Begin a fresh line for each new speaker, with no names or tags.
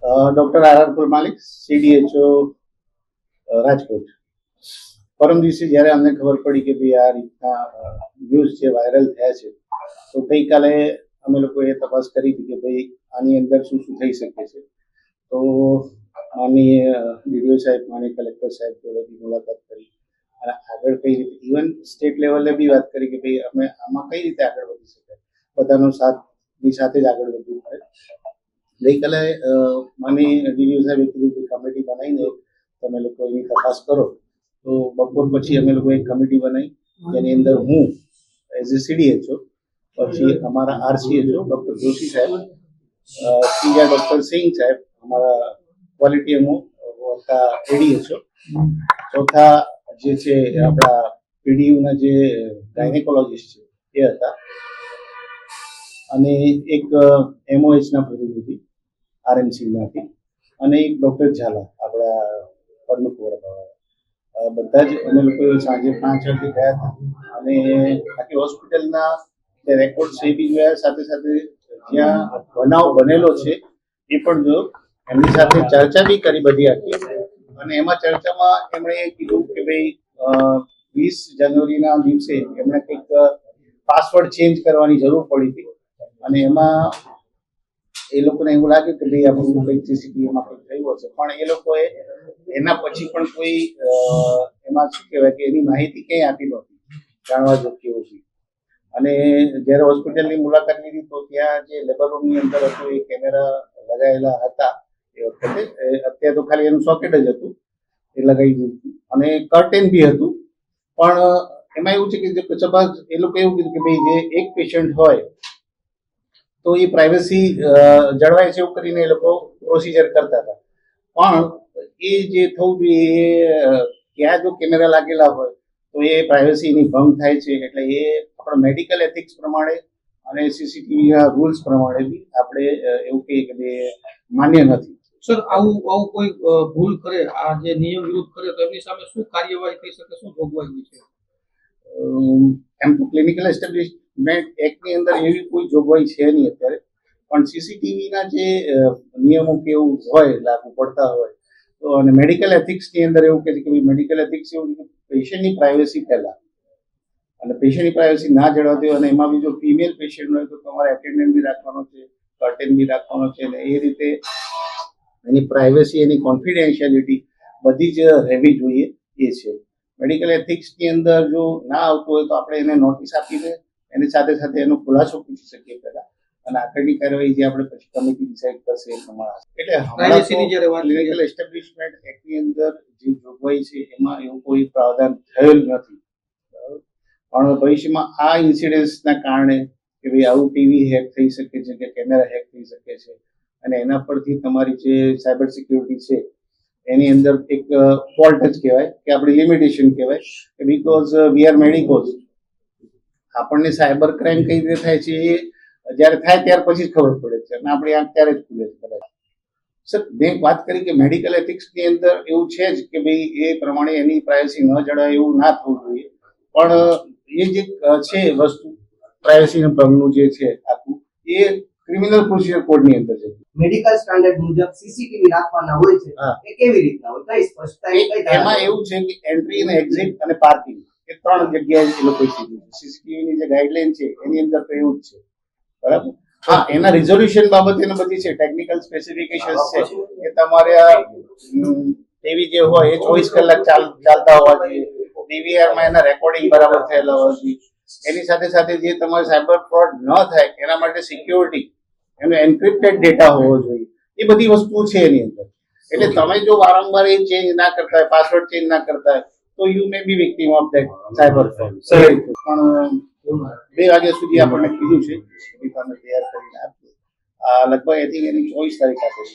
Doctor R કુલ માલિક, CDHO Rajkot. પરમ દિવસે જ્યારે અમને ખબર પડી કે ભાઈ આ રીતના ન્યૂઝ જે વાયરલ થયા છે, તો ગઈકાલે અમે લોકોએ તપાસ કરી હતી કે ભાઈ આની અંદર શું શું થઈ શકે છે. તો માનનીય DDO સાહેબ, માનનીય કલેક્ટર સાહેબ જોડેથી મુલાકાત કરી અને આગળ કઈ રીતે, ઇવન સ્ટેટ લેવલે બી વાત કરી કે ભાઈ અમે આમાં કઈ રીતે આગળ વધી શકાય, બધાનો સાથની સાથે જ આગળ વધવું પડે. ગઈકાલે માનનીય DDO સાહેબે કીધું કે કમિટી બનાવીને તમે લોકો એની તપાસ કરો. તો બપોર પછી અમે લોકો એક કમિટી બનાવી, જેની અંદર હું એઝ એ CDHO, પછી અમારા RCHO ડૉક્ટર જોશી સાહેબ, ત્રીજા ડૉક્ટર સિંહ સાહેબ અમારા ક્વોલિટી એમઓ હતા ADHO, ચોથા જે છે આપણા PDUના જે ગાયનેકોલોજીસ્ટ છે એ હતા, અને એક MOHના પ્રતિનિધિ RMCમાંથી, અને એક ડૉક્ટર ઝાલા આપણા પરમકુવરવાળા. બધા જ અમે લોકો સાંજે 5 વાગે ગયા હતા અને આખી હોસ્પિટલના જે રેકોર્ડ છે એ બી જોયા, સાથે સાથે જ્યાં બનાવ બનેલો છે એ પણ જોયો, એમની સાથે ચર્ચા બી કરી બધી આખી. અને એમાં ચર્ચામાં એમણે કીધું કે ભાઈ 20 જાન્યુઆરીના દિવસે એમણે કંઈક પાસવર્ડ ચેન્જ કરવાની જરૂર પડી હતી, અને એમાં એ લોકોને એવું લાગ્યું કે ભાઈ આપણું કંઈક CCTVમાં કંઈક થયું હશે, પણ એ લોકોએ એના પછી પણ કોઈ એમાં શું કહેવાય કે એની માહિતી કંઈ આપી નહોતી જાણવા જોગતી હતી. અને જ્યારે હોસ્પિટલની મુલાકાત લીધી તો ત્યાં જે લેબર રૂમની અંદર હતું એ કેમેરા લગાવેલા હતા એ વખતે. અત્યારે તો ખાલી એનું સોકેટ જ હતું એ લગાવી દીધું, અને કર્ટેન બી હતું. પણ એમાં એવું છે કે સપોઝ એ લોકો એવું કીધું કે ભાઈ જે એક પેશન્ટ હોય તો એ પ્રાઇવસી જળવાય છે એવું કરીને એ લોકો પ્રોસિજર કરતા હતા. પણ એ જે થવું જોઈએ, ત્યાં જો કેમેરા લાગેલા હોય તો એ પ્રાઇવસીની ભંગ થાય છે. એટલે એ આપણા મેડિકલ એથિક્સ પ્રમાણે અને CCTVના રૂલ્સ પ્રમાણે બી આપણે એવું કહીએ કે ભાઈ માન્ય નથી.
સર, આવું કોઈ ભૂલ કરે, આ જે નિયમ વિરુદ્ધ કરે, તો એમની સામે શું કાર્યવાહી થઈ શકે, શું જોગવાઈ છે?
એમ તો ક્લિનિકલ એસ્ટેબ્લિશમેન્ટ એક્ટની અંદર એવી કોઈ જોગવાઈ છે નહીં અત્યારે, પણ CCTVના જે નિયમો કેવું હોય, લાગુ પડતા હોય તો, અને મેડિકલ એથિક્સની અંદર એવું કહે છે કે મેડિકલ એથિક્સ એવું છે કે પેશન્ટની પ્રાઇવસી પહેલા, અને પેશન્ટની પ્રાઇવસી ના જળવાતી હોય, અને એમાં બી જો ફિમેલ પેશન્ટ હોય તો તમારે એટેન્ડન્ટ બી રાખવાનો છે, કર્ટેન બી રાખવાનો છે, અને એ રીતે એની પ્રાઇવસી, એની કોન્ફિડેન્શિયાલિટી બધી જ રહેવી જોઈએ એ છે. મેડિકલ એથિક્સની અંદર જો ના આવતું હોય તો આપણે એને નોટિસ આપીને એની સાથે સાથે એનો ખુલાસો પૂછી શકીએ પહેલા, અને આગળની કાર્યવાહી જે આપણે પછી કમિટી ડિસાઇડ કરશે એ પ્રમાણે. એટલે ક્લિનિકલ એસ્ટેબ્લિશમેન્ટ એક્ટની અંદર જે જોગવાઈ છે એમાં એવું કોઈ પ્રાવધાન થયેલ નથી. પણ ભવિષ્યમાં આ ઇન્સિડન્સના કારણે કે ભાઈ આવું ટીવી હેક થઈ શકે છે કે કેમેરા હેક થઈ શકે છે, અને એના પરથી તમારી જે સાયબર સિક્યુરિટી છે એની અંદર એક ફોલ્ટ જ કહેવાય કે આપણી લિમિટેશન કહેવાય કે બીકોઝ વી આર મેડિકોઝ. આપણને સાયબર ક્રાઇમ કઈ રીતે થાય છે એ જ્યારે થાય ત્યાર પછી જ ખબર પડે છે, અને આપણી આંખ ત્યારે જ ખુલે છે કદાચ. સર, મેં વાત કરી કે મેડિકલ એથિક્સની અંદર એવું છે જ કે ભાઈ એ પ્રમાણે એની પ્રાઇવસી ન જળવાય એવું ના થવું જોઈએ. પણ એ જે છે વસ્તુ પ્રાઇવસીના ભંગનું જે છે આખું, એ ક્રિમિનલ પ્રોસિજર કોડની અંદર છે.
મેડિકલ સ્ટાન્ડર્ડ મુજબ સીસીટીવી રાખવાના હોય છે, એ કેવી રીતના હોય, કઈ સ્પષ્ટતા?
એમાં એવું છે કે એન્ટ્રી અને એક્ઝિટ અને પાર્કિંગ એ 3 જગ્યાએ એ લોકો કીધું છે. CCTVની જે ગાઈડલાઈન છે એની અંદર તો એવું જ છે, બરાબર. હા, એના રિઝોલ્યુશન બાબતે એને બધી છે, ટેકનિકલ સ્પેસિફિકેશન્સ છે કે તમારે ટીવી જે હોય એ 24 કલાક ચાલતા હોવા જોઈએ, DVRમાં એના રેકોર્ડિંગ બરાબર થયેલા હોવા જોઈએ, એની સાથે સાથે જે તમારે સાયબર ફ્રોડ ન થાય એના માટે સિક્યોરિટી, એનો એન્ક્રિપ્ટેડ ડેટા હોવો જોઈએ, એ બધી વસ્તુઓ છે એની અંદર. એટલે તમે જો વારંવાર એ ચેન્જ ના કરતા હોય, પાસવર્ડ ચેન્જ ના કરતા હોય તો you may be victim of that cyber fraud. પણ 2 વાગ્યા સુધી આપણને કીધું છે કે તમે તૈયાર કરીને આપજો. લગભગ આઈ થિંક એની 24 તારીખ આપેલી છે.